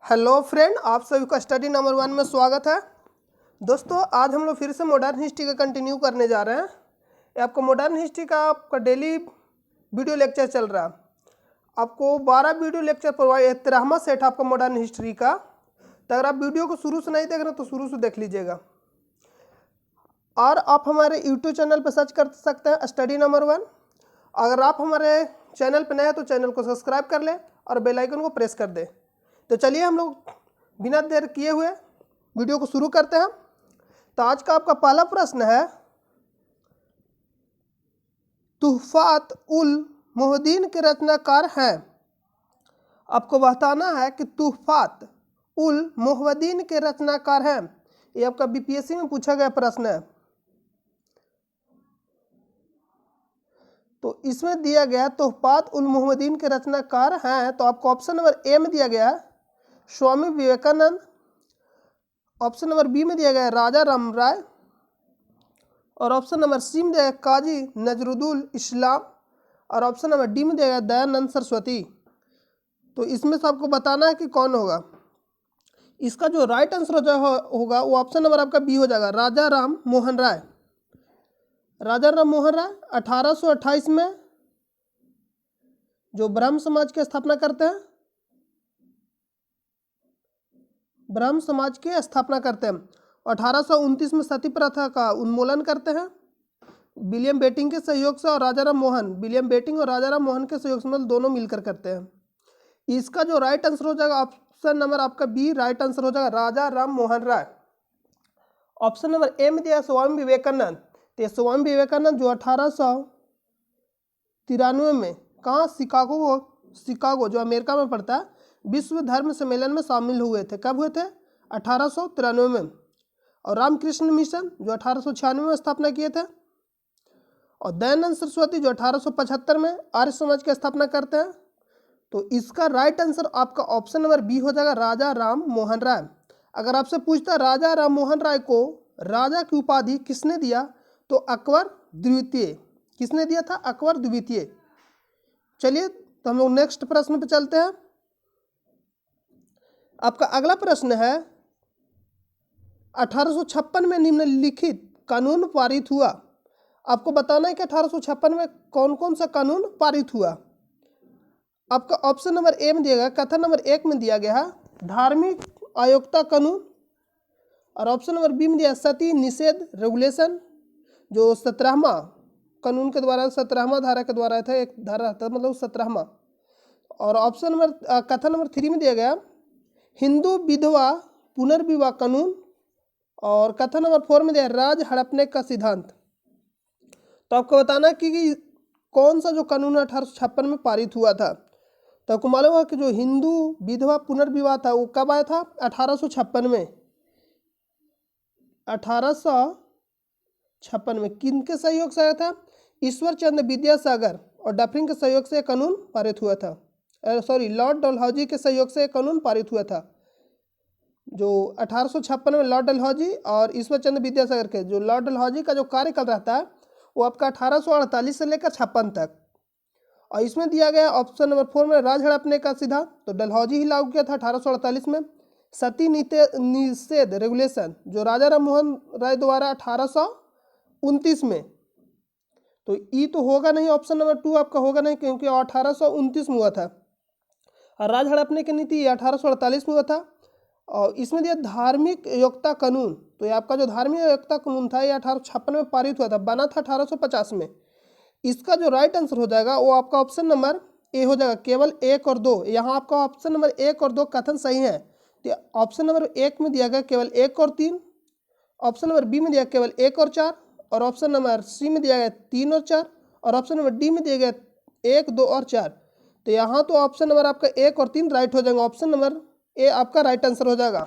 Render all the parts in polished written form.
Hello friend, आप सभी का स्टडी नंबर 1 में स्वागत है। दोस्तों, आज हम लोग फिर से मॉडर्न हिस्ट्री का कंटिन्यू करने जा रहे हैं। ये आपको मॉडर्न हिस्ट्री का आपका डेली वीडियो लेक्चर चल रहा है। आपको 12 वीडियो लेक्चर प्रोवाइड, 13वां सेट आपका मॉडर्न हिस्ट्री का। तो अगर आप वीडियो को शुरू से नहीं देख रहे तो शुरू से देख लीजिएगा। और आप हमारे यूट्यूब चैनल पर सर्च कर सकते हैं स्टडी नंबर 1। अगर आप हमारे चैनल पर नए हैं तो चैनल को सब्सक्राइब कर लें और बेल आइकन को प्रेस कर दें। तो चलिए हम लोग बिना देर किए हुए वीडियो को शुरू करते हैं। तो आज का आपका पहला प्रश्न है, तुहफात उल मोहद्दीन के रचनाकार हैं। आपको बताना है कि तुहफात उल मोहद्दीन के रचनाकार हैं। ये आपका बीपीएससी में पूछा गया प्रश्न है। तो इसमें दिया गया तुहफात उल मोहद्दीन के रचनाकार हैं, तो आपको ऑप्शन नंबर ए में दिया गया Swami Vivekananda. Option number B में दिया गया राजा राम राय। और ऑप्शन नंबर सी में दिया गया काजी नजरुद्दौला इस्लाम। और ऑप्शन नंबर डी में दिया गया दयानंद सरस्वती। तो इसमें से आपको बताना है कि कौन होगा। इसका जो राइट आंसर होगा वो ऑप्शन नंबर आपका बी हो जाएगा, राजा राम मोहन राय। राजा राम मोहन राय 1828 में जो ब्रह्म समाज की स्थापना करते हैं, ब्रह्म समाज की स्थापना करते हैं। 1829 में सती प्रथा का उन्मूलन करते हैं विलियम बेटिंग के सहयोग से। और राजा राम मोहन, विलियम बेटिंग और राजा राम मोहन के सहयोग से, मतलब दोनों मिलकर करते हैं। इसका जो राइट आंसर हो जाएगा ऑप्शन नंबर आपका बी राइट आंसर हो जाएगा, राजा Ram Mohan Roy. Option number A में दिया स्वामी विवेकानंद। तो स्वामी विवेकानंद जो 1893 में कहाँ, शिकागो जो अमेरिका में पड़ता है, विश्व धर्म सम्मेलन में शामिल हुए थे। कब हुए थे? 1893 में। और रामकृष्ण मिशन जो 1896 में स्थापना किए थे। और दयानंद सरस्वती जो 1875 में आर्य समाज की स्थापना करते हैं। तो इसका राइट आंसर आपका ऑप्शन नंबर बी हो जाएगा, राजा राम मोहन राय। अगर आपसे पूछता राजा राम मोहन राय को राजा की उपाधि किसने दिया, तो अकबर द्वितीय। किसने दिया था? अकबर द्वितीय। चलिए तो हम लोग नेक्स्ट प्रश्न पे चलते हैं। आपका अगला प्रश्न है, 1856 में निम्नलिखित कानून पारित हुआ। आपको बताना है कि 1856 में कौन कौन सा कानून पारित हुआ। आपका ऑप्शन नंबर ए में दिया गया, कथन नंबर 1 में दिया गया धार्मिक अयोग्यता कानून। और ऑप्शन नंबर बी में दिया सती निषेध रेगुलेशन, जो 17वां कानून के द्वारा, 17वां धारा के द्वारा था, एक धारा था, मतलब 17वां। और ऑप्शन नंबर कथन नंबर 3 में दिया गया हिंदू विधवा पुनर्विवाह कानून। और कथन नंबर 4 में दिया राज हड़पने का सिद्धांत। तो आपको बताना कि कौन सा जो कानून 1856 में पारित हुआ था। तो आपको मालूम है कि जो हिंदू विधवा पुनर्विवाह था वो कब आया था? 1856 में। 1856 में किनके सहयोग से आया था? ईश्वर चंद्र विद्यासागर और डफरिन के सहयोग से कानून पारित हुआ था। लॉर्ड डलहौजी के सहयोग से कानून पारित हुआ था। जो 1856 में लॉर्ड डलहौजी और ईश्वर चंद्र विद्यासागर के, जो लॉर्ड डलहौजी का जो कार्यकाल रहता है वो आपका 1848 से लेकर 56 तक। और इसमें दिया गया ऑप्शन नंबर 4 में राज हड़पने का सिद्धांत, तो डलहौजी ही लागू किया था 1848 में। सती निषेध रेगुलेशन जो राजा राम मोहन राय द्वारा 1829 में। तो ई तो होगा नहीं, ऑप्शन नंबर 2 आपका होगा नहीं, क्योंकि 1829 में हुआ था। और राज हड़पने की नीति 1848 में हुआ था। और इसमें दिया धार्मिक योग्यता कानून, तो ये आपका जो धार्मिक योग्यता कानून था ये 1856 में पारित हुआ था, बना था 1850 में। इसका जो राइट आंसर हो जाएगा वो आपका ऑप्शन नंबर ए हो जाएगा, केवल 1 और 2। यहाँ आपका ऑप्शन नंबर 1 और 2 कथन सही है। तो ऑप्शन नंबर 1 में दिया गया केवल 1 और 3। ऑप्शन नंबर बी में दिया केवल 1 और 4। और ऑप्शन नंबर सी में दिया गया 3 और 4। और ऑप्शन नंबर डी में दिया गया 1, 2 और 4। तो यहाँ तो ऑप्शन नंबर आपका 1 और 3 राइट हो जाएगा, ऑप्शन नंबर ए आपका राइट आंसर हो जाएगा।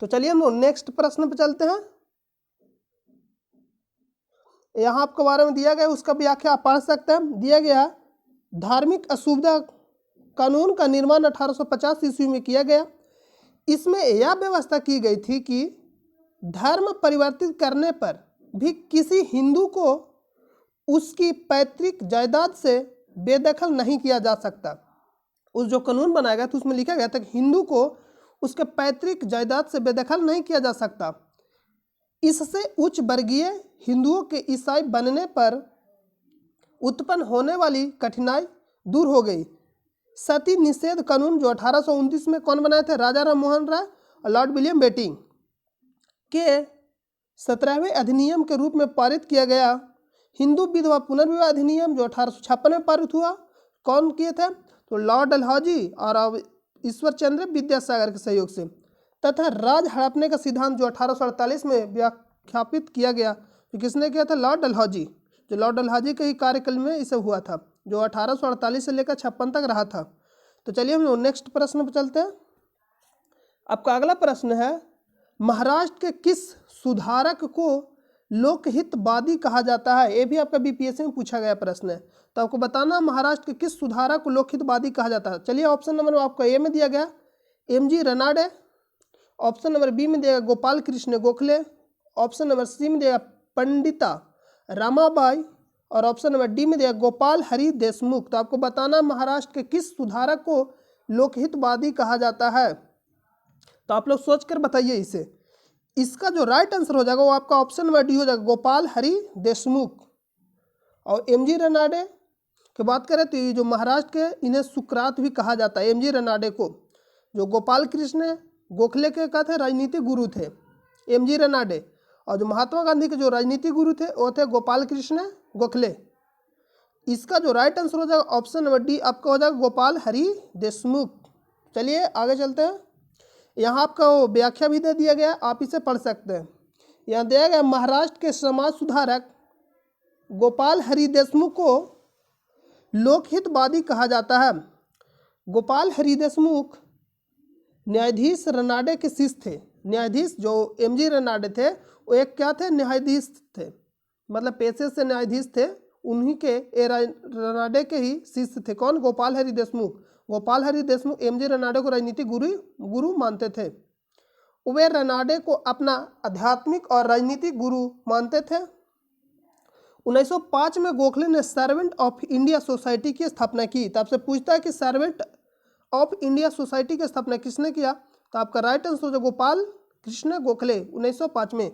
तो चलिए हम लोग नेक्स्ट प्रश्न पे चलते हैं। यहाँ आपके बारे में दिया गया, उसका व्याख्या आप पढ़ सकते हैं। दिया गया धार्मिक असुविधा कानून का निर्माण 1850 ईस्वी में किया गया। इसमें यह व्यवस्था की गई थी कि धर्म परिवर्तित करने पर भी किसी हिंदू को उसकी पैतृक जायदाद से बेदखल नहीं किया जा सकता। उस जो कानून बनाया गया था उसमें लिखा गया था कि हिंदू को उसके पैतृक जायदाद से बेदखल नहीं किया जा सकता। इससे उच्च वर्गीय हिंदुओं के ईसाई बनने पर उत्पन्न होने वाली कठिनाई दूर हो गई। सती निषेध कानून जो 1829 में कौन बनाए थे? राजा राम मोहन राय और लॉर्ड विलियम बेंटिंक के 17वें अधिनियम के रूप में पारित किया गया। हिंदू विधवा पुनर्विवाह अधिनियम जो 1856 में पारित हुआ, कौन किए थे? तो लॉर्ड डलहौजी और ईश्वर चंद्र विद्यासागर के सहयोग से। तथा राज हड़पने का सिद्धांत जो 1848 में व्याख्यापित किया गया, तो किसने किया था? लॉर्ड डलहौजी। जो लॉर्ड डलहौजी के ही कार्यकाल में इसे हुआ था, जो 1848 से लेकर 56 तक रहा था। तो चलिए हम लोग नेक्स्ट प्रश्न पर चलते हैं। आपका अगला प्रश्न है, महाराष्ट्र के किस सुधारक को लोकहितवादी कहा जाता है? ये भी आपका बीपीएससी में पूछा गया प्रश्न है, तो आपको बताना महाराष्ट्र के किस सुधारक को लोकहितवादी कहा जाता है। चलिए ऑप्शन नंबर आपको ए में दिया गया MG Ranade, option number B में दिया गया Gopal Krishna Gokhale, option number C में दिया पंडिता रामाबाई और ऑप्शन नंबर डी में दिया गोपाल हरि देशमुख। तो आपको बताना महाराष्ट्र के किस सुधारक को लोकहितवादी कहा जाता है। तो आप लोग सोच कर बताइए इसे। इसका जो राइट आंसर हो जाएगा वो आपका ऑप्शन नंबर डी हो जाएगा, गोपाल हरि देशमुख। और एमजी रनाडे की बात करें तो ये जो महाराष्ट्र के, इन्हें सुकरात भी कहा जाता है। एमजी रनाडे को, जो गोपाल कृष्ण गोखले के का थे राजनीतिक गुरु थे एमजी रनाडे, और जो महात्मा गांधी के जो राजनीतिक गुरु थे वो थे गोपाल कृष्ण गोखले। इसका जो राइट आंसर हो जाएगा ऑप्शन नंबर डी आपका हो जाएगा गोपाल हरि देशमुख। चलिए आगे चलते हैं। यहाँ आपका वो व्याख्या भी दे दिया गया, आप इसे पढ़ सकते हैं। यहाँ दिया गया महाराष्ट्र के समाज सुधारक गोपाल हरि देशमुख को लोकहितवादी कहा जाता है। गोपाल हरि देशमुख न्यायाधीश रनाडे के शिष्य थे। न्यायाधीश जो एमजी रनाडे थे वो एक क्या थे? न्यायाधीश थे, मतलब पेशे से न्यायाधीश थे। उन्हीं के रनाडे के ही शिष्य थे। कौन? गोपाल हरि देशमुख। गोपाल हरि देशमुख एमजी रनाडे को राजनीतिक गुरु मानते थे। वे रनाडे को अपना आध्यात्मिक और राजनीतिक गुरु मानते थे। 1905 में गोखले ने सर्वेंट ऑफ इंडिया सोसाइटी की स्थापना की। तो आपसे पूछता है कि सर्वेंट ऑफ इंडिया सोसाइटी की स्थापना किसने किया? तो आपका राइट आंसर हो गोपाल कृष्ण गोखले 1905 में,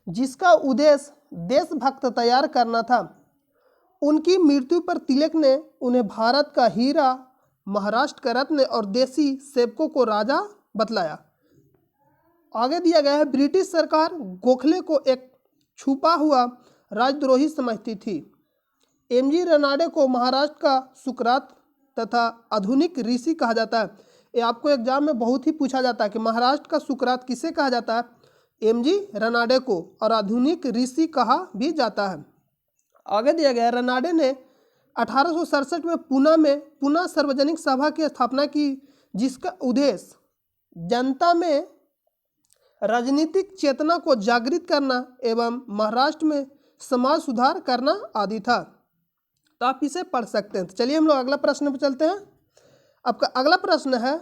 जिसका उद्देश्य देशभक्त तैयार करना था। उनकी मृत्यु पर तिलक ने उन्हें भारत का हीरा, महाराष्ट्र का रत्न और देसी सेवकों को राजा बतलाया। आगे दिया गया है, ब्रिटिश सरकार गोखले को एक छुपा हुआ राजद्रोही समझती थी। एमजी रनाडे को महाराष्ट्र का सुकरात तथा आधुनिक ऋषि कहा जाता है। ये आपको एग्जाम में बहुत ही पूछा जाता है कि महाराष्ट्र का सुकरात किसे कहा जाता है? एमजी रनाडे को, और आधुनिक ऋषि कहा भी जाता है। आगे दिया गया, रनाडे ने 1867 में पुनः सार्वजनिक सभा की स्थापना की, जिसका उद्देश्य जनता में राजनीतिक चेतना को जागृत करना एवं महाराष्ट्र में समाज सुधार करना आदि था। तो आप इसे पढ़ सकते हैं। तो चलिए हम लोग अगला प्रश्न पर चलते हैं। आपका अगला प्रश्न है,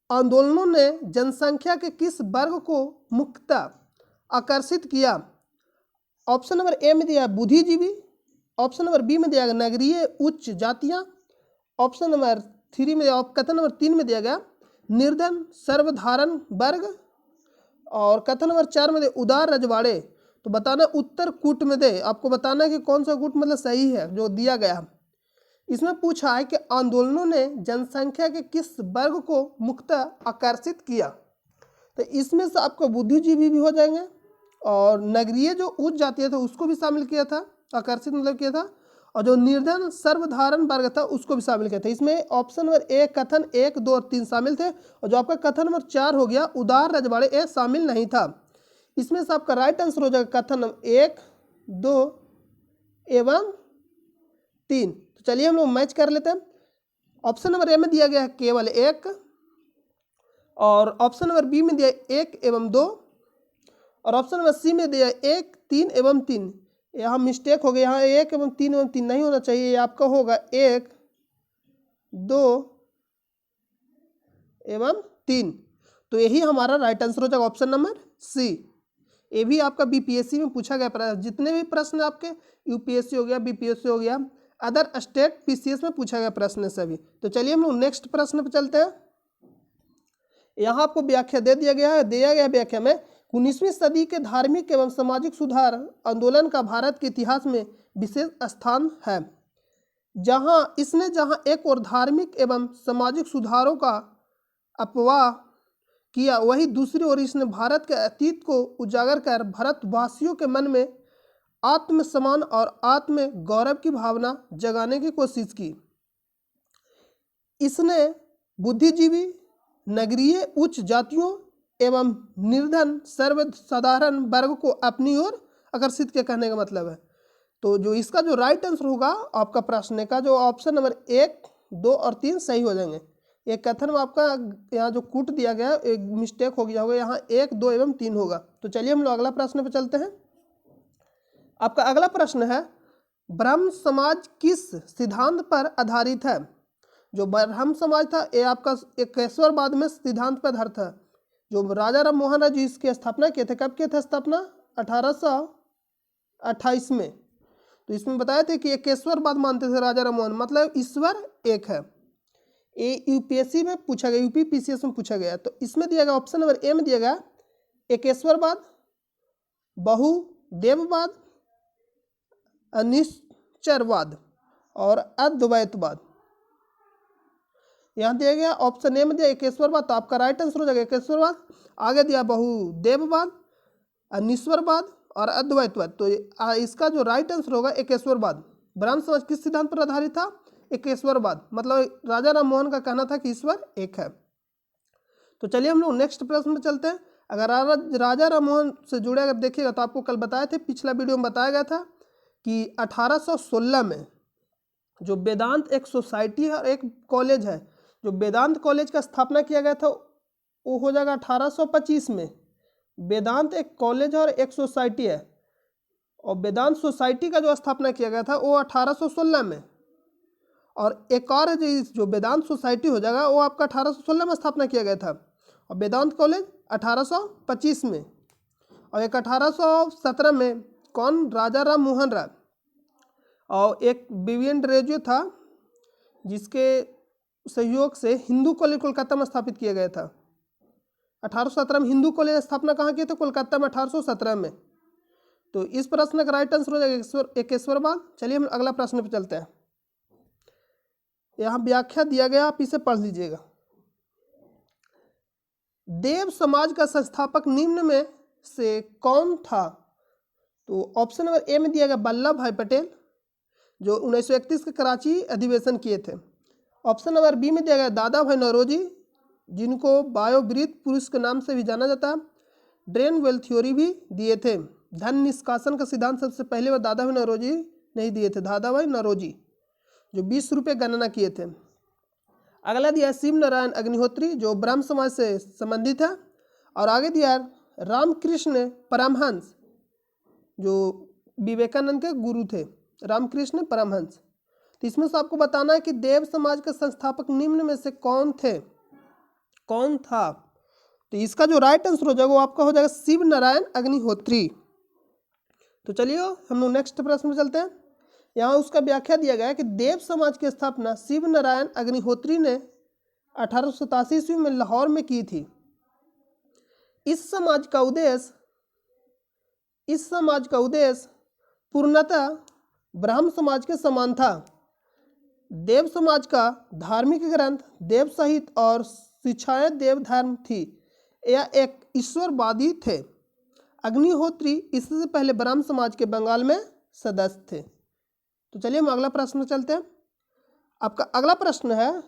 आंदोलनों ने जनसंख्या के किस वर्ग को मुख्यतः आकर्षित किया? ऑप्शन नंबर ए में दिया बुद्धिजीवी, ऑप्शन नंबर बी में दिया गया नगरीय उच्च जातियां, ऑप्शन नंबर 3 में कथन नंबर 3 में दिया गया निर्धन सर्वधारण वर्ग, और कथन नंबर 4 में दिया उदार रजवाड़े। तो बताना उत्तर कूट में दे, आपको बताना कि कौन सा कूट मतलब सही है जो दिया गया। इसमें पूछा है कि आंदोलनों ने जनसंख्या के किस वर्ग को मुख्यतः आकर्षित किया। तो इसमें से आपको बुद्धिजीवी भी हो जाएंगे, और नगरीय जो उच्च जातीय था उसको भी शामिल किया था, आकर्षित मतलब किया था, और जो निर्धन सर्वधारण वर्ग था उसको भी शामिल किया था। इसमें ऑप्शन नंबर ए कथन 1, 2 और 3 शामिल थे, और जो आपका कथन नंबर 4 हो गया उदार रजवाड़े, ए शामिल नहीं था। इसमें से आपका राइट आंसर हो जाएगा कथन नंबर 1, 2 एवं 3। तो चलिए हम लोग मैच कर लेते हैं। ऑप्शन नंबर ए में दिया गया है केवल 1, और ऑप्शन नंबर बी में दिया 1 एवं 2, और ऑप्शन नंबर सी में दिया 1, 3 एवं 3। यहाँ मिस्टेक हो गया, यहाँ 1 एवं 3 नहीं होना चाहिए, ये आपका होगा 1, 2 एवं 3। तो यही हमारा राइट आंसर हो जाएगा ऑप्शन नंबर सी। ये भी आपका बीपीएससी में पूछा गया जितने भी प्रश्न आपके यूपीएससी हो गया, बीपीएससी हो गया, अदर स्टेट पीसीएस में पूछा गया प्रश्न है सभी। तो चलिए हम लोग नेक्स्ट प्रश्न पर चलते हैं। यहाँ आपको व्याख्या दे दिया गया है। दिया गया व्याख्या में 19वीं सदी के धार्मिक एवं सामाजिक सुधार आंदोलन का भारत के इतिहास में विशेष स्थान है। जहाँ एक और धार्मिक एवं सामाजिक सुधारों का अपवाह किया, वही दूसरी ओर इसने भारत के अतीत को उजागर कर भारतवासियों के मन में आत्मसम्मान और आत्म गौरव की भावना जगाने की कोशिश की। इसने बुद्धिजीवी, नगरीय उच्च जातियों एवं निर्धन सर्वसाधारण वर्ग को अपनी ओर आकर्षित किया, कहने का मतलब है। तो जो इसका जो राइट आंसर होगा आपका प्रश्न का जो ऑप्शन नंबर 1, 2 और 3 सही हो जाएंगे। एक कथन में आपका यहाँ जो कूट दिया गया एक मिस्टेक हो गया होगा, यहाँ 1, 2 एवं 3 होगा। तो चलिए हम लोग अगला प्रश्न पर चलते हैं। आपका अगला प्रश्न है, ब्रह्म समाज किस सिद्धांत पर आधारित है? जो ब्रह्म समाज था ये आपका एकेश्वरवाद में सिद्धांत पर आधारित था। जो राजा राम मोहन राय जी इसकी स्थापना किए थे, कब किए थे स्थापना? 1828 में। तो इसमें बताया थे कि एकेश्वरवाद मानते थे राजा राम मोहन, मतलब ईश्वर एक है। ये यूपीएससी में पूछा गया, यूपी पीसीएस में पूछा गया। तो इसमें दिया गया ऑप्शन नंबर ए में दिया गया एकेश्वरवाद, बहुदेववाद, अनिश्चरवाद और अद्वैतवाद। यहाँ दिया गया ऑप्शन ए में दिया एकेश्वरवाद, तो आपका राइट आंसर हो जाएगा एकेश्वरवाद। आगे दिया बहुदेववाद, अनिश्वरवाद और अद्वैतवाद। तो इसका जो राइट आंसर होगा एकेश्वरवाद। ब्रह्म समाज किस सिद्धांत पर आधारित था? एकेश्वरवाद, मतलब राजा राम मोहन का कहना था कि ईश्वर एक है। तो चलिए हम लोग नेक्स्ट प्रश्न में चलते हैं। अगर राजा राम मोहन से जुड़े अगर देखिएगा तो आपको कल बताए थे, पिछला वीडियो में बताया गया था कि 1816 में जो वेदांत एक सोसाइटी है और एक कॉलेज है, जो वेदांत कॉलेज का स्थापना किया गया था वो हो जाएगा 1825 में। वेदांत एक कॉलेज और एक सोसाइटी है, और वेदांत सोसाइटी का जो स्थापना किया गया था वो 1816 में। और एक और जो वेदांत सोसाइटी हो जाएगा वो आपका 1816 में स्थापना किया गया था, और वेदांत कॉलेज 1825 में। और एक 1817 में कौन? राजा राम मोहन राय। और एक बीवीएन रेजो था जिसके सहयोग से हिंदू कॉलेज कोलकाता में स्थापित किया गया था। 1817 में हिंदू कॉलेज स्थापना कहाँ की थी? कोलकाता में 1817 में। तो इस प्रश्न का राइट आंसर हो जाएगा एकेश्वरवाद। चलिए हम अगला प्रश्न पर चलते हैं। यहाँ व्याख्या दिया गया, आप इसे पढ़ लीजिएगा। देव समाज का संस्थापक निम्न में से कौन था? तो ऑप्शन नंबर ए में दिया गया वल्लभ भाई पटेल, जो 1931 के कराची अधिवेशन किए थे। ऑप्शन नंबर बी में दिया गया दादा भाई नौरोजी, जिनको बायोवृत पुरुष के नाम से भी जाना जाता। ड्रेन वेल थ्योरी भी दिए थे। धन निष्कासन का सिद्धांत सबसे पहले वह दादा भाई नौरोजी नहीं दिए थे, दादा भाई नौरोजी जो 20 रुपये गणना किए थे। अगला दिया शिव नारायण अग्निहोत्री, जो ब्रह्म समाज से संबंधित है। और आगे दिया रामकृष्ण परमहंस, जो विवेकानंद के गुरु थे, रामकृष्ण परमहंस। तो इसमें से आपको बताना है कि देव समाज के संस्थापक निम्न में से कौन थे, कौन था? तो इसका जो राइट आंसर हो जाएगा वो आपका हो जाएगा शिव नारायण अग्निहोत्री। तो चलिए हम लोग नेक्स्ट प्रश्न में चलते हैं। यहाँ उसका व्याख्या दिया गया है कि देव समाज की स्थापना शिव नारायण अग्निहोत्री ने 1887 ईस्वी में लाहौर में की थी। इस समाज का उद्देश्य पूर्णतः ब्राह्म समाज के समान था। देव समाज का धार्मिक ग्रंथ देव सहित और शिक्षाएं देव धर्म थी। यह एक ईश्वरवादी थे। अग्निहोत्री इससे पहले ब्राह्म समाज के बंगाल में सदस्य थे। तो चलिए हम अगला प्रश्न चलते हैं। आपका अगला प्रश्न है,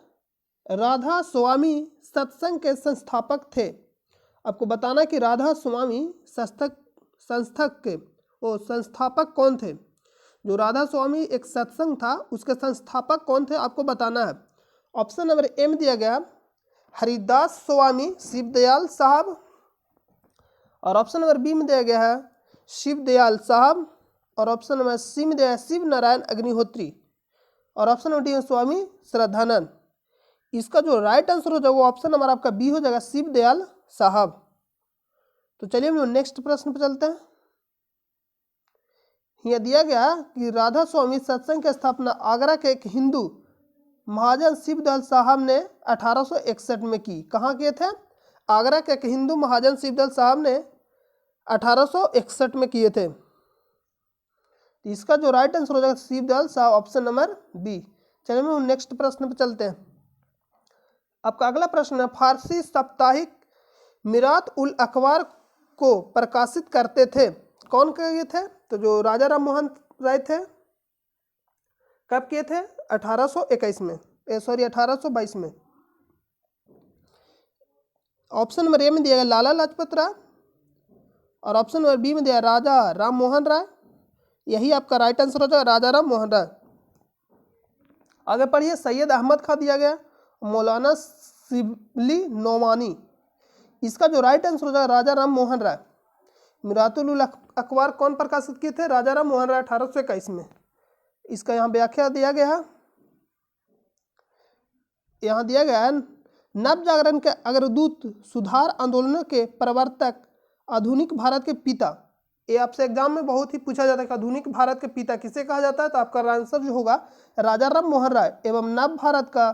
राधा स्वामी सत्संग के संस्थापक थे। आपको बताना कि राधा स्वामी संस्थापक कौन थे? जो राधा स्वामी एक सत्संग था उसके संस्थापक कौन थे आपको बताना है। ऑप्शन नंबर ए में दिया गया हरिदास स्वामी शिवदयाल साहब, और ऑप्शन नंबर बी में दिया गया है शिवदयाल साहब, और ऑप्शन नंबर सी में दिया है शिव नारायण अग्निहोत्री, और option number D Swami Shraddhanand. इसका जो राइट आंसर हो जाएगा वो ऑप्शन नंबर आपका बी हो जाएगा शिवदयाल साहब। तो चलिए हम लोग नेक्स्ट प्रश्न पर चलते हैं। यह दिया गया कि राधा स्वामी सत्संग की स्थापना आगरा के एक हिंदू महाजन शिवदल साहब ने 1861 में की। कहाँ किए थे? आगरा के एक हिंदू महाजन शिवदल साहब ने 1861 में किए थे। तो इसका जो राइट आंसर हो जाएगा शिवदल साहब, ऑप्शन नंबर बी। चलिए हम नेक्स्ट प्रश्न पे चलते हैं। आपका अगला प्रश्न है, फारसी साप्ताहिक मिरात उल अखबार को प्रकाशित करते थे, कौन किए थे? तो जो राजा राम मोहन राय थे। कब किए थे? 1821 में, 1822 में। ऑप्शन नंबर ए में दिया गया लाला लाजपत राय और ऑप्शन नंबर बी में दिया राजा राम मोहन राय। यही आपका राइट आंसर हो जाएगा, राजा राम मोहन राय। आगे पढ़िए, सैयद अहमद खां दिया गया, मौलाना शिबली नोमानी। इसका जो राइट आंसर हो जाएगा राजा राम मोहन राय। मिरातुल अखबार कौन प्रकाशित किए थे? राजा राम मोहन राय 1821 में। इसका यहाँ व्याख्या दिया गया है, यहाँ दिया गया है नव जागरण के अग्रदूत, सुधार आंदोलनों के प्रवर्तक, आधुनिक भारत के पिता। ये आपसे एग्जाम में बहुत ही पूछा जाता है कि आधुनिक भारत के पिता किसे कहा जाता है? तो आपका आंसर जो होगा राजा राम मोहन राय। एवं नव भारत का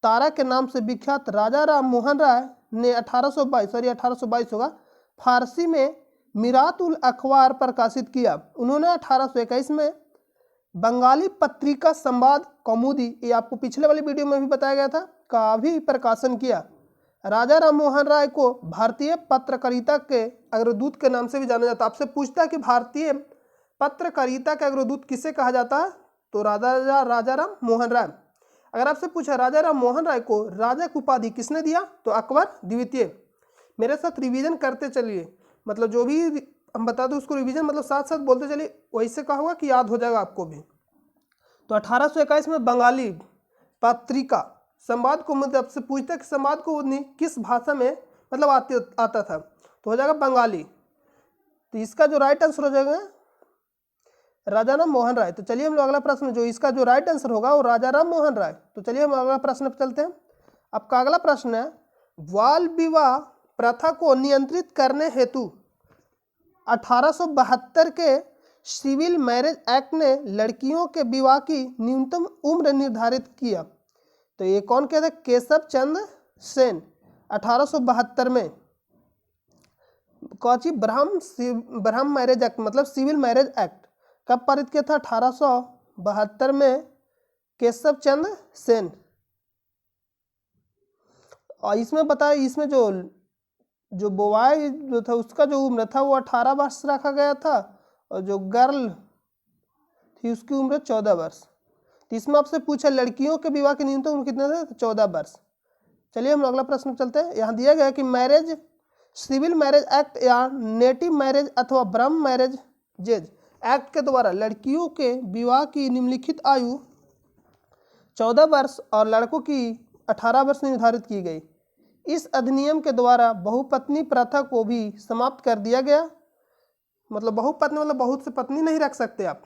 तारा के नाम से विख्यात राजा राम मोहन राय ने 1822 होगा, फारसी में मिरात उल अखबार प्रकाशित किया। उन्होंने 1821 में बंगाली पत्रिका संवाद कौमुदी, ये आपको पिछले वाली वीडियो में भी बताया गया था, का भी प्रकाशन किया। राजा राम मोहन राय को भारतीय पत्रकारिता के अग्रदूत के नाम से भी जाना जाता है। आपसे पूछता है कि भारतीय पत्रकारिता के अग्रदूत किसे कहा जाता है? तो राजा राम मोहन राय। अगर आपसे पूछा राजा राम मोहन राय को राजा की उपाधि किसने दिया? तो अकबर द्वितीय। मेरे साथ रिवीजन करते चलिए, मतलब जो भी हम बता दो उसको रिवीजन मतलब साथ साथ बोलते चलिए, वैसे कहा होगा कि याद हो जाएगा आपको भी। तो 1821 में बंगाली पत्रिका संवाद को मतलब आपसे पूछता है कि संवाद को किस भाषा में मतलब आता था, तो हो जाएगा बंगाली। तो इसका जो राइट आंसर हो जाएगा राजा राम मोहन राय। तो चलिए हम लोग अगला प्रश्न, जो इसका जो राइट आंसर होगा वो राजा राम मोहन राय। तो चलिए हम अगला प्रश्न पर चलते हैं। आपका अगला प्रश्न है, बाल विवाह प्रथा को नियंत्रित करने हेतु 1872 के सिविल मैरिज एक्ट ने लड़कियों के विवाह की न्यूनतम उम्र निर्धारित किया। तो ये कौन कहते हैं? केशव चंद्र सेन। 1872 में कौची ब्रह्म मैरिज एक्ट मतलब सिविल मैरिज एक्ट कब पारित किया था? 1872 में केशव चंद्र सेन। और इसमें बताया, इसमें जो बॉय जो था उसका जो उम्र था वो 18 वर्ष रखा गया था और जो गर्ल थी उसकी उम्र 14 वर्ष। तो इसमें आपसे पूछा लड़कियों के विवाह की न्यूनतम उम्र कितना था? 14 वर्ष। चलिए हम अगला प्रश्न चलते हैं। यहाँ दिया गया कि मैरिज सिविल मैरिज एक्ट या नेटिव मैरिज अथवा ब्रह्म मैरिज एक्ट के द्वारा लड़कियों के विवाह की निम्नलिखित आयु 14 वर्ष और लड़कों की 18 वर्ष निर्धारित की गई। इस अधिनियम के द्वारा बहुपत्नी प्रथा को भी समाप्त कर दिया गया। मतलब बहुपत्नी मतलब बहुत से पत्नी नहीं रख सकते आप।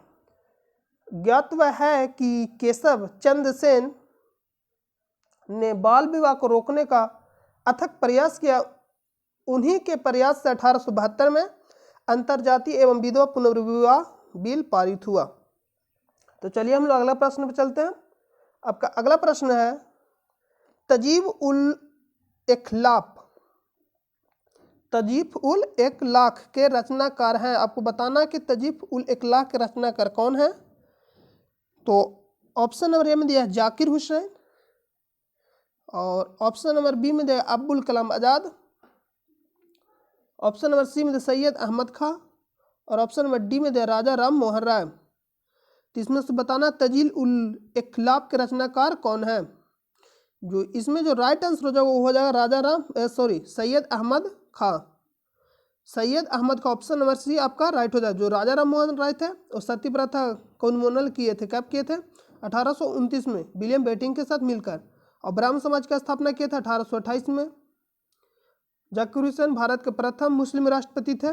ज्ञातव्य है कि केशव चंद्र सेन ने बाल विवाह को रोकने का अथक प्रयास किया। उन्हीं के प्रयास से 1872 में अंतर्जातीय एवं विधवा पुनर्विवाह बिल पारित हुआ। तो चलिए हम लोग अगला प्रश्न पर चलते हैं। आपका अगला प्रश्न है, तजीब उल इखलाक के रचनाकार हैं। आपको बताना कि तजीब उल इखलाक के रचनाकार कौन है? तो ऑप्शन नंबर ए में दिया है जाकिर हुसैन और ऑप्शन नंबर बी में दिया Abdul Kalam Azad, option number C में दिया सैयद अहमद खां और ऑप्शन नंबर डी में दिया राजा राम मोहन राय। तो इसमें से बताना तजील उल इखलाक के रचनाकार कौन है? जो इसमें जो राइट आंसर हो जाएगा वो हो जाएगा सैयद अहमद खां। सैयद अहमद का ऑप्शन नंबर सी आपका राइट हो जाएगा। जो राजा राम मोहन राय थे और सती प्रथा को उन्मूलन किए थे, कब किए थे? 1829 में विलियम बेटिंग के साथ मिलकर। और ब्राह्मण समाज की स्थापना किया था 1828 में। जाकिर हुसैन भारत के प्रथम मुस्लिम राष्ट्रपति थे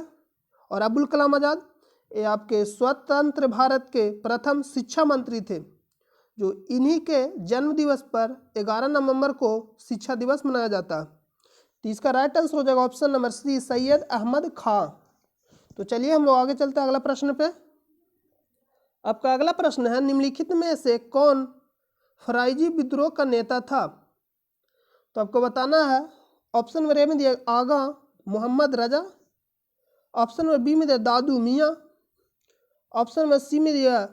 और अब्दुल कलाम आज़ाद ये आपके स्वतंत्र भारत के प्रथम शिक्षा मंत्री थे। जो इन्हीं के जन्म दिवस पर 11 नवंबर को शिक्षा दिवस मनाया जाता है। तो इसका राइट आंसर हो जाएगा option number C Syed Ahmad Khan. तो चलिए हम लोग आगे चलते हैं अगला प्रश्न पे। आपका अगला प्रश्न है, निम्नलिखित में से कौन फराइजी विद्रोह का नेता था? तो आपको बताना है, ऑप्शन नंबर ए में दिया आगा मोहम्मद रजा, ऑप्शन नंबर बी में दिया दादू मियाँ, ऑप्शन नंबर सी में दिया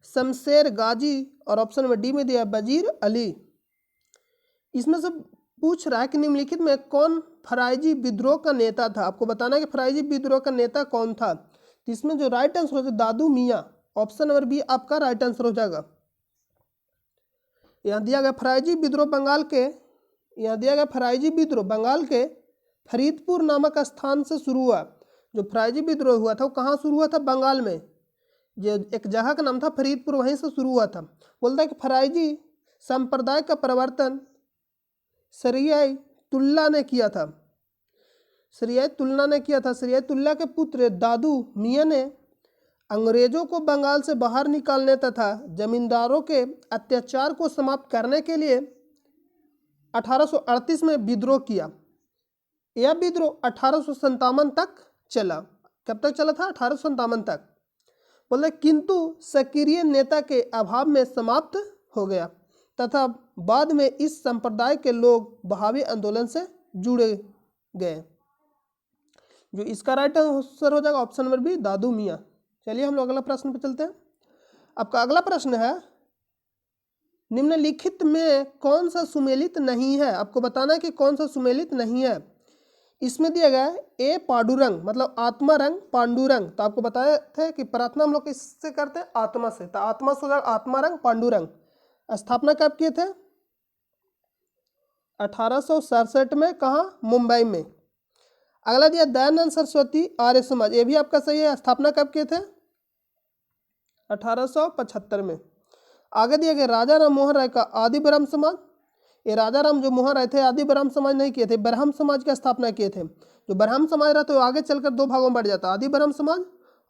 शमशेर गाजी और ऑप्शन नंबर डी में दिया वजीर अली। इसमें से पूछ रहा है कि निम्नलिखित में कौन फराइजी विद्रोह का नेता था। आपको बताना है कि फराइजी विद्रोह का नेता कौन था। तो इसमें जो राइट आंसर हो जाएगा दादू मियाँ, ऑप्शन नंबर बी आपका राइट आंसर हो जाएगा। यहाँ दिया गया फराइजी विद्रोह बंगाल के, यहाँ दिया गया फराइजी विद्रोह बंगाल के फरीदपुर नामक स्थान से शुरू हुआ। जो फराइजी विद्रोह हुआ था वो कहाँ शुरू हुआ था? बंगाल में। जो एक जगह का नाम था फरीदपुर, वहीं से शुरू हुआ था। बोलता है कि फराइजी संप्रदाय का प्रवर्तन सरियाई तुल्ला ने किया था। सरियाई तुल्ला ने किया था। सरियाई तुल्ला के पुत्र दादू मियाँ ने अंग्रेजों को बंगाल से बाहर निकालने तथा जमींदारों के अत्याचार को समाप्त करने के लिए 1838 में विद्रोह किया। यह विद्रोह 1857 तक चला। कब तक चला था? 1857 तक। बोले किंतु सक्रिय नेता के अभाव में समाप्त हो गया तथा बाद में इस संप्रदाय के लोग बहावी आंदोलन से जुड़े गए। जो इसका राइट आंसर हो जाएगा ऑप्शन नंबर बी दादू मियाँ। चलिए हम लोग अगला प्रश्न पर चलते हैं। आपका अगला प्रश्न है, निम्नलिखित में कौन सा सुमेलित नहीं है? आपको बताना है कि कौन सा सुमेलित नहीं है। इसमें दिया गया है ए पांडुरंग, मतलब आत्मा रंग पांडुरंग। तो आपको बताए थे कि प्रार्थना हम लोग किससे करते हैं? आत्मा से। तो आत्मा से आत्मा रंग पांडुरंग। स्थापना कब किए थे? 1867 में। कहाँ? मुंबई में। अगला दिया दयानंद सरस्वती आर्य समाज, ये भी आपका सही है। स्थापना कब किए थे? 1875 में। आगे दिया गया राजा राम मोहन राय का आदि ब्रह्म समाज। ये राजा राम जो मोहन राय थे आदि ब्रह्म समाज नहीं किए थे, ब्रह्म समाज की स्थापना किए थे। जो ब्रह्म समाज रहता है वो आगे चलकर दो भागों में बढ़ जाता है, आदि ब्रह्म समाज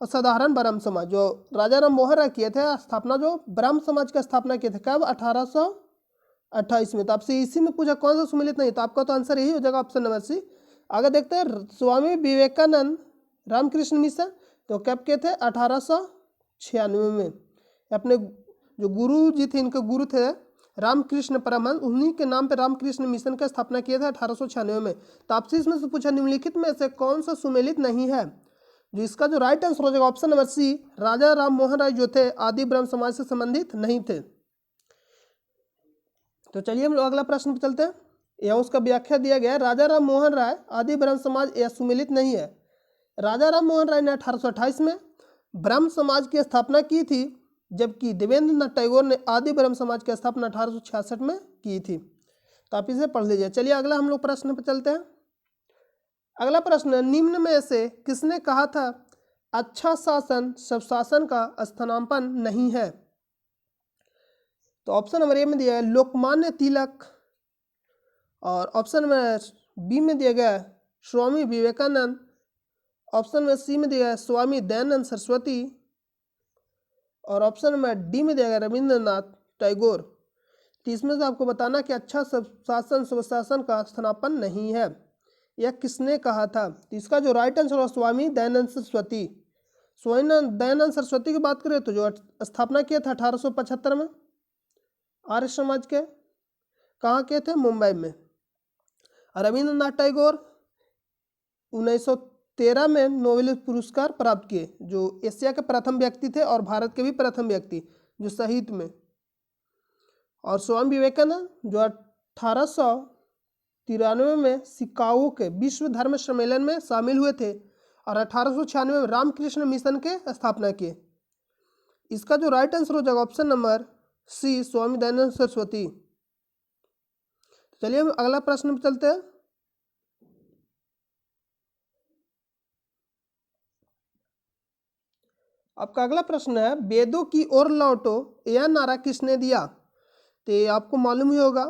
और साधारण ब्रह्म समाज। जो राजा राम मोहन राय किए थे स्थापना, जो ब्रह्म समाज की स्थापना किए थे कब? 1828 में। तो आपसे इसी में पूछा कौन सा सुमेलित नहीं, तो आपका तो आंसर यही हो जाएगा ऑप्शन नंबर सी। आगे देखते हैं स्वामी विवेकानंद रामकृष्ण मिशन, तो कब के थे? 1896 में। अपने जो गुरु जी थे, इनके गुरु थे रामकृष्ण परमहंस, उन्हीं के नाम पे रामकृष्ण मिशन की स्थापना किया था 1896 में। तो आपसे इसमें से पूछा निम्नलिखित में से कौन सा सुमेलित नहीं है। जो इसका जो राइट आंसर हो जाएगा ऑप्शन नंबर सी, राजा राम मोहन राय जो थे आदि ब्रह्म समाज से संबंधित नहीं थे। तो चलिए हम लोग अगला प्रश्न पर चलते हैं। यहाँ उसका व्याख्या दिया गया है, राजा राम मोहन राय आदि ब्रह्म समाज यह सुमेलित नहीं है। राजा राम मोहन राय ने 1828 में ब्रह्म समाज की स्थापना की थी, जबकि देवेंद्रनाथ टैगोर ने आदि ब्रह्म समाज की स्थापना 1866 में की थी। तो आप इसे पढ़ लीजिए। चलिए अगला हम लोग प्रश्न पर चलते हैं। अगला प्रश्न, निम्न में से किसने कहा था अच्छा शासन सब शासन का स्थानापन्न नहीं है? तो ऑप्शन नंबर ए में दिया है लोकमान्य तिलक, और ऑप्शन नंबर बी में दिया गया है Swami Vivekananda, option number C में दिया है स्वामी दयानंद सरस्वती, और ऑप्शन नंबर डी में दिया गया रविंद्रनाथ टैगोर। तो इसमें से आपको बताना कि अच्छा शासन स्वशासन का स्थानापन्न नहीं है, यह किसने कहा था? तो इसका जो राइट आंसर है स्वामी दयानंद सरस्वती। स्वामी दयानंद सरस्वती की बात करें तो जो स्थापना किया था 1875 में आर्य समाज के, कहाँ के थे? मुंबई में। रविंद्रनाथ टैगोर 1913 में नोबेल पुरस्कार प्राप्त किए, जो एशिया के प्रथम व्यक्ति थे और भारत के भी प्रथम व्यक्ति जो साहित्य में। और स्वामी विवेकानंद जो 1893 में शिकागो के विश्व धर्म सम्मेलन में शामिल हुए थे और 1896 में रामकृष्ण मिशन के स्थापना किए। इसका जो राइट आंसर हो जाएगा ऑप्शन नंबर सी स्वामी दयानंद सरस्वती। चलिए हम अगला प्रश्न पर चलते हैं। आपका अगला प्रश्न है, वेदों की ओर लौटो यह नारा किसने दिया? तो आपको मालूम ही होगा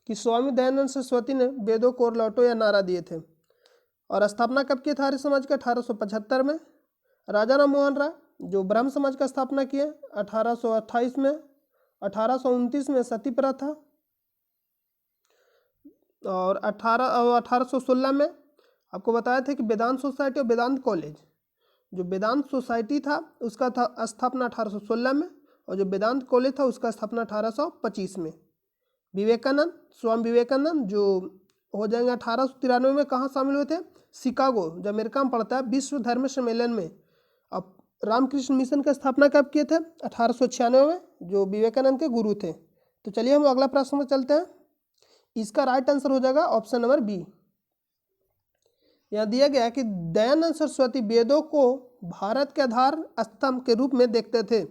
कि स्वामी दयानंद सरस्वती ने वेदों को ओर लौटो यह नारा दिए थे। और स्थापना कब की था आर्य समाज का? 1875 में। राजा राम मोहन राय जो ब्रह्म समाज का स्थापना किए 1828 में। 1829 में सती प्रथा, और 1816 में आपको बताया था कि वेदांत सोसाइटी और वेदांत कॉलेज जो वेदांत सोसाइटी था उसका था स्थापना 1816 में, और जो वेदांत कॉलेज था उसका स्थापना 1825 में। विवेकानंद, स्वामी विवेकानंद जो हो जाएंगे 1893 में, कहाँ शामिल हुए थे? शिकागो, जो अमेरिका में पड़ता है, विश्व धर्म सम्मेलन में। अब रामकृष्ण मिशन का स्थापना कब किए थे? 1896 में, जो विवेकानंद के गुरु थे। तो चलिए हम अगला प्रश्न में चलते हैं। इसका राइट आंसर हो जाएगा ऑप्शन नंबर बी। यहाँ दिया गया है कि दयानंद सरस्वती वेदों को भारत के आधार स्तंभ के रूप में देखते थे।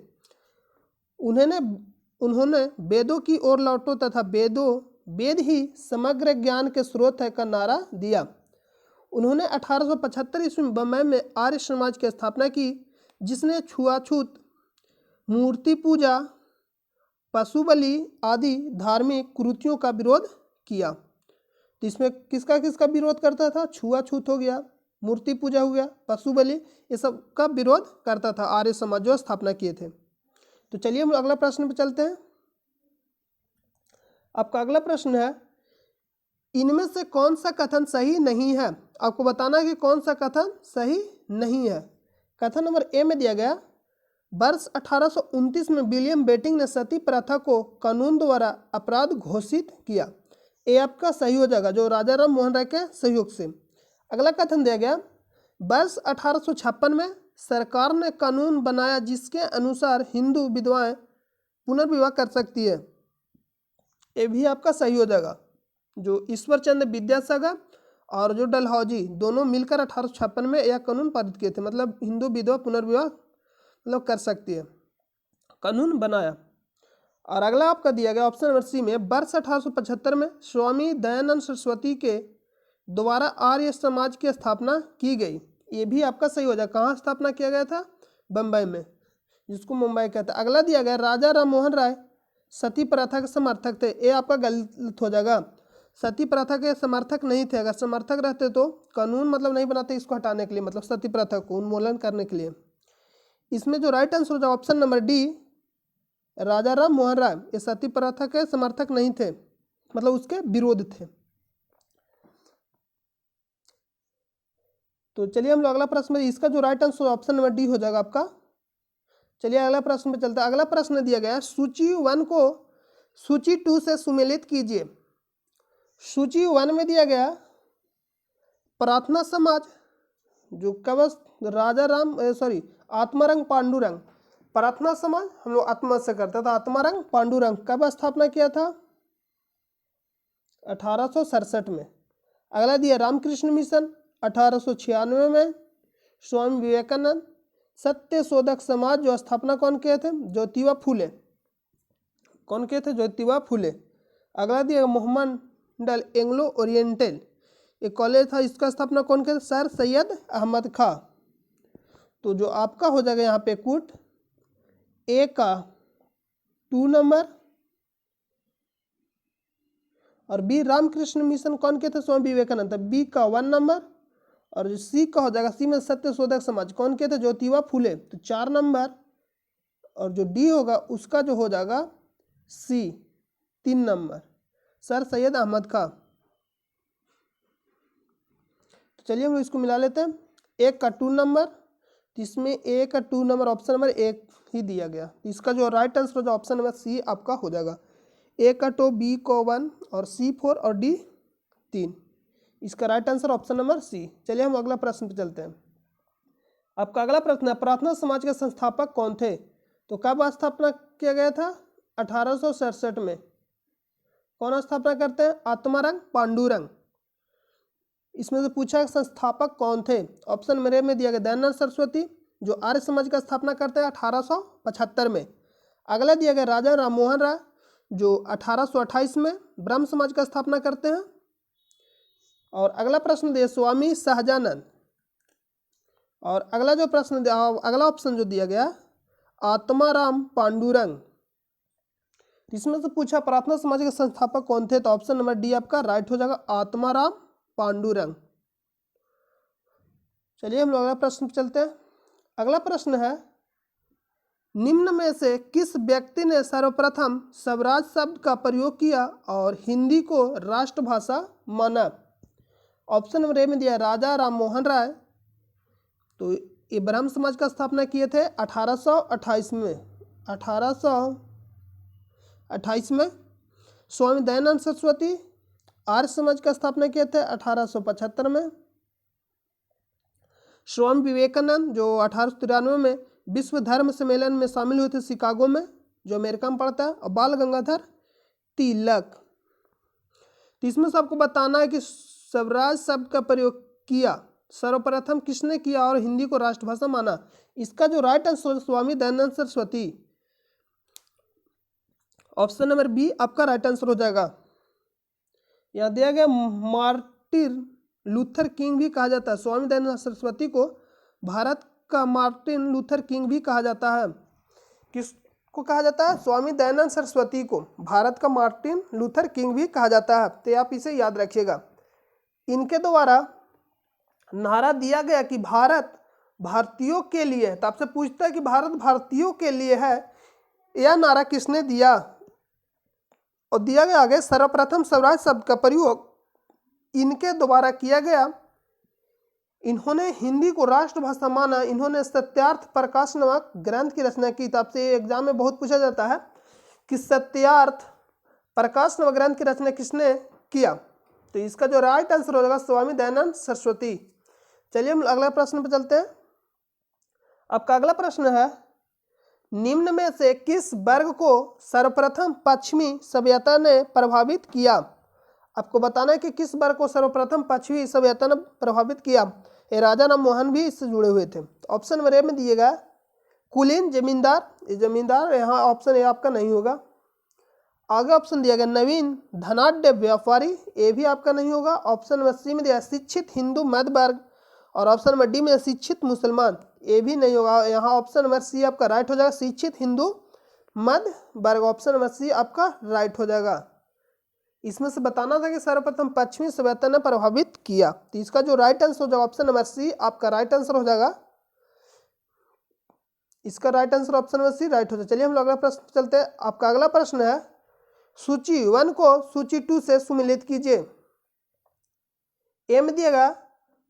उन्होंने वेदों की ओर लौटो तथा वेद ही समग्र ज्ञान के स्रोत है का नारा दिया। उन्होंने 1875 ईस्वी में बम्बई में आर्य समाज की स्थापना की, जिसने छुआछूत, मूर्ति पूजा, पशु बलि आदि धार्मिक कुरीतियों का विरोध किया। तो इसमें किसका किसका विरोध करता था? छुआछूत हो गया, मूर्ति पूजा हो गया, पशु बलि, ये सब का विरोध करता था आर्य समाज जो स्थापना किए थे। तो चलिए हम अगला प्रश्न पे चलते हैं। आपका अगला प्रश्न है, इनमें से कौन सा कथन सही नहीं है? आपको बताना है कि कौन सा कथन सही नहीं है। कथन नंबर ए में दिया गया, वर्ष 1829 में विलियम बेटिंग ने सती प्रथा को कानून द्वारा अपराध घोषित किया। ये आपका सही हो जाएगा, जो राजा राम मोहन राय के सहयोग से। अगला कथन दिया गया, वर्ष 1856 में सरकार ने कानून बनाया जिसके अनुसार हिंदू विधवाएं पुनर्विवाह कर सकती है। ये भी आपका सही हो जाएगा। जो ईश्वर चंद्र विद्यासागर और जो डलहौजी दोनों मिलकर 1856 में यह कानून पारित किए थे, मतलब हिंदू विधवा पुनर्विवाह मतलब कर सकती है, कानून बनाया। और अगला आपका दिया गया ऑप्शन नंबर सी में, वर्ष 1875 में स्वामी दयानंद सरस्वती के द्वारा आर्य समाज की स्थापना की गई। ये भी आपका सही हो जाएगा। कहाँ स्थापना किया गया था? बम्बई में, जिसको मुंबई कहते हैं। अगला दिया गया, राजा राम मोहन राय सती प्रथा के समर्थक थे। ये आपका गलत हो जाएगा। सती प्रथा के समर्थक नहीं थे। अगर समर्थक रहते तो कानून मतलब नहीं बनाते इसको हटाने के लिए, मतलब सती प्रथा को उन्मूलन करने के लिए। इसमें जो राइट आंसर हो जाए ऑप्शन नंबर डी, राजा राम मोहन राय ये सती प्रथा के समर्थक नहीं थे, मतलब उसके विरोध थे। तो चलिए हम लोग अगला प्रश्न में, इसका जो right answer option number D हो जाएगा आपका। चलिए अगला प्रश्न में चलता है। अगला प्रश्न दिया गया है, सूची 1 को सूची 2 से सुमेलित कीजिए। सूची 1 में दिया गया प्रार्थना समाज, जो कब राजा राम आत्मारंग पांडुरंग, प्रार्थना समाज हम लोग आत्मा से करते थे। आत्मारंग पांडुरंग कब स्थापना किया था? 1867 में। अगला दिया रामकृष्ण मिशन 1896 में। स्वामी विवेकानंद सत्य शोधक समाज जो स्थापना कौन किए थे? ज्योतिबा फूले। कौन किए थे? ज्योतिबा फूले। अगला दिया मोहम्मडन एंग्लो ओरिएंटल, एक कॉलेज था, इसका स्थापना कौन किया? सर सैयद अहमद खां। तो जो आपका हो जाएगा यहाँ पे कुट ए का 2 नंबर और बी रामकृष्ण मिशन कौन के थे? स्वामी विवेकानंद, बी का 1 नंबर। और जो सी का हो जाएगा, सी में सत्य शोधक समाज कौन के थे? ज्योतिबा फूले, तो 4 नंबर। और जो डी होगा उसका जो हो जाएगा सी 3 नंबर, सर सैयद अहमद खां। तो चलिए हम इसको मिला लेते हैं। एक का 2 नंबर, इसमें ए का 2 नंबर ऑप्शन नंबर 1 ही दिया गया। इसका जो राइट आंसर हो ऑप्शन नंबर सी आपका हो जाएगा। ए का 2, बी को 1 और सी 4 और डी 3। इसका right answer option number C. चलिए हम अगला प्रश्न पे चलते हैं। आपका अगला प्रश्न है, प्रार्थना समाज के संस्थापक कौन थे? तो कब स्थापना किया गया था? 1867 में। कौन स्थापना करते हैं? आत्मारंग पांडुरंग। इसमें से पूछा संस्थापक कौन थे? ऑप्शन मेरे में दिया गया दयानंद सरस्वती, जो आर्य समाज का स्थापना करते हैं 1875 में। अगला दिया गया राजा राम मोहन राय, जो 1828 में ब्रह्म समाज का स्थापना करते हैं। और अगला प्रश्न दिया स्वामी सहजानंद। और अगला जो प्रश्न अगला ऑप्शन जो दिया गया आत्माराम पांडुरंग। इसमें से पूछा प्रार्थना समाज के संस्थापक कौन थे? तो ऑप्शन नंबर डी आपका राइट हो जाएगा, आत्माराम पांडुरंग। चलिए हम लोग अगला प्रश्न पे चलते हैं। अगला प्रश्न है, निम्न में से किस व्यक्ति ने सर्वप्रथम स्वराज शब्द का प्रयोग किया और हिंदी को राष्ट्रभाषा माना? ऑप्शन नंबर ए में दिया राजा राम मोहन राय, तो ये ब्रह्म समाज का स्थापना किए थे 1828 में, 1828 में। स्वामी दयानंद सरस्वती आर्य समाज का स्थापना किए थे 1875 में। स्वामी विवेकानंद जो 1893 में विश्व धर्म सम्मेलन में शामिल हुए थे शिकागो में, जो अमेरिका में पड़ता है। और बाल गंगाधर तिलक। तो इसमें से आपको बताना है कि स्वराज शब्द का प्रयोग किया सर्वप्रथम किसने किया और हिंदी को राष्ट्रभाषा माना। इसका जो right answer Swami Dayanand Saraswati, option number B आपका राइट आंसर हो जाएगा। यहाँ दिया गया मार्टिन लूथर किंग भी कहा जाता है। स्वामी दयानंद सरस्वती को भारत का मार्टिन लूथर किंग भी कहा जाता है। किसको कहा जाता है? स्वामी दयानंद सरस्वती को भारत का मार्टिन लूथर किंग भी कहा जाता है। तो आप इसे याद रखिएगा। इनके द्वारा नारा दिया गया कि भारत भारतीयों के लिए है। तो आपसे पूछता है कि भारत भारतीयों के लिए है, यह नारा किसने दिया? और दिया गया आगे सर्वप्रथम स्वराज शब्द का प्रयोग इनके द्वारा किया गया। इन्होंने हिंदी को राष्ट्रभाषा माना। इन्होंने सत्यार्थ प्रकाश नामक ग्रंथ की रचना की। तो आपसे एग्जाम में बहुत पूछा जाता है कि सत्यार्थ प्रकाश नामक ग्रंथ की रचना किसने किया। तो इसका जो राइट आंसर हो जाएगा स्वामी दयानंद सरस्वती। चलिए हम अगला प्रश्न पर चलते हैं। आपका अगला प्रश्न है, निम्न में से किस वर्ग को सर्वप्रथम पश्चिमी सभ्यता ने प्रभावित किया? आपको बताना है कि किस वर्ग को सर्वप्रथम पश्चिमी सभ्यता ने प्रभावित किया। ये राजा राम मोहन भी इससे जुड़े हुए थे। ऑप्शन नंबर ए में दिएगा कुलीन जमींदार, ये जमींदार, यहाँ ऑप्शन ए आपका नहीं होगा। आगे ऑप्शन दिया गया नवीन धनाढ्य व्यापारी, ये भी आपका नहीं होगा। ऑप्शन नंबर सी में दिया शिक्षित हिंदू मध्य वर्ग और ऑप्शन नंबर डी में शिक्षित मुसलमान, ये भी नहीं होगा। यहाँ ऑप्शन नंबर सी आपका राइट हो जाएगा, शिक्षित हिंदू मध्य वर्ग। ऑप्शन नंबर सी आपका राइट हो जाएगा। इसमें से बताना था कि सर्वप्रथम पश्चिमी सभ्यता ने प्रभावित किया। तो इसका जो राइट आंसर हो जाएगा ऑप्शन नंबर सी आपका राइट आंसर हो जाएगा। इसका right answer option number C right हो जाएगा। चलिए हम लोग अगला प्रश्न चलते हैं। आपका अगला प्रश्न है, सूची 1 को सूची 2 से सुमिलित कीजिए। ए में दिएगा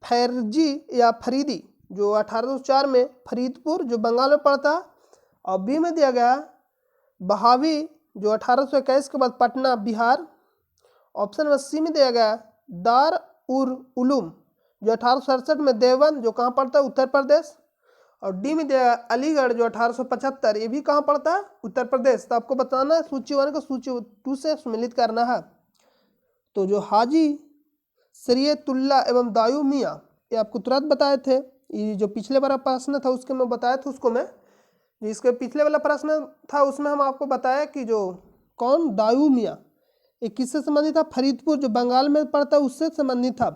फैरजी या फरीदी, जो 1804 में फरीदपुर जो बंगाल में पड़ता है। और बी में दिया गया बहावी, जो 1821 के बाद Patna Bihar. Option number C में दिया गया दार उर उलूम, जो 1867 में देवबंद, जो कहाँ पड़ता है? उत्तर प्रदेश। और डी में दिया अलीगढ़, जो 1875, ये भी कहाँ पड़ता है? उत्तर प्रदेश। तो आपको बताना है सूची 1 को सूची 2 से सम्मिलित करना है। तो जो हाजी शरीयतुल्लाह एवं दायूं मियाँ, ये आपको तुरंत बताए थे। ये जो पिछले वाला प्रश्न था उसके मैं बताया था, उसको मैं जिसके पिछले वाला प्रश्न था उसमें हम आपको बताया कि जो कौन दायूं मियाँ, ये किससे संबंधित था? फरीदपुर जो बंगाल में पड़ता है उससे संबंधित था।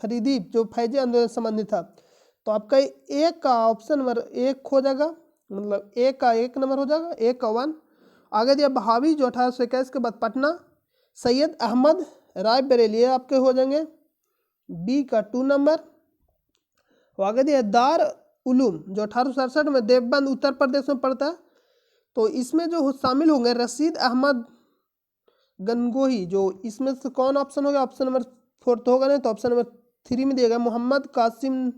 फरीदी जो फैजी आंदोलन से संबंधित था। तो आपका एक का ऑप्शन नंबर 1 हो जाएगा, मतलब एक का 1 नंबर हो जाएगा, 1 का 1। आगे दिया बहावी, जो 1821 के बाद पटना। सैयद अहमद राय बरेली आपके हो जाएंगे, बी का 2 नंबर। आगे दिया दार उलूम, जो 1867 में देवबंद उत्तर प्रदेश में पड़ता है। तो इसमें जो शामिल होंगे रशीद अहमद गंगोही, जो इसमें से कौन ऑप्शन होगा? ऑप्शन नंबर 4 तो होगा नहीं, तो ऑप्शन नंबर 3 में दिएगा मोहम्मद कासिम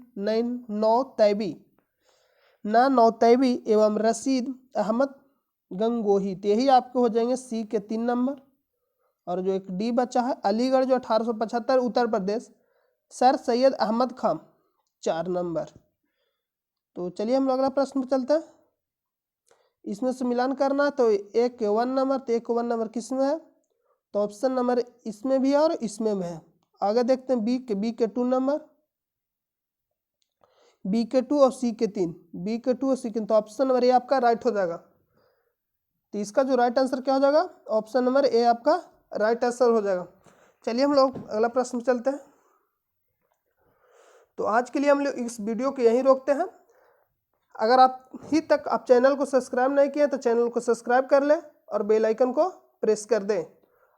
नौतैबी एवं रशीद अहमद गंगोही। तो यही आपके हो जाएंगे सी के 3 नंबर। और जो एक डी बचा है अलीगढ़, जो 1875 उत्तर प्रदेश, सर सैयद अहमद खान 4 नंबर। तो चलिए हम लोग अगला प्रश्न पर चलते हैं। इसमें से मिलान करना है। तो एक के 1 नंबर, तो एक 1 नंबर किस में है? तो ऑप्शन नंबर इसमें भी है और इसमें भी है। आगे देखते हैं बी के 2 नंबर, बी के 2 और सी के 3, बी के 2 और सी के 3। तो ऑप्शन नंबर ए आपका राइट हो जाएगा। तो इसका जो राइट आंसर क्या हो जाएगा? ऑप्शन नंबर ए आपका राइट आंसर हो जाएगा। चलिए हम लोग अगला प्रश्न चलते हैं। तो आज के लिए हम लोग इस वीडियो को यहीं रोकते हैं। अगर आप चैनल को सब्सक्राइब नहीं किए तो चैनल को सब्सक्राइब कर लें और बेल आइकन को प्रेस कर दें।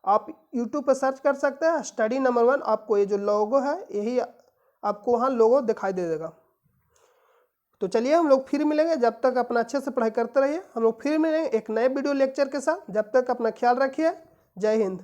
आप YouTube पर सर्च कर सकते हैं स्टडी नंबर 1। आपको ये जो लोगो है यही आपको वहाँ लोगो दिखाई दे देगा। तो चलिए हम लोग फिर मिलेंगे। जब तक अपना अच्छे से पढ़ाई करते रहिए। हम लोग फिर मिलेंगे एक नए वीडियो लेक्चर के साथ। जब तक अपना ख्याल रखिए। जय हिंद।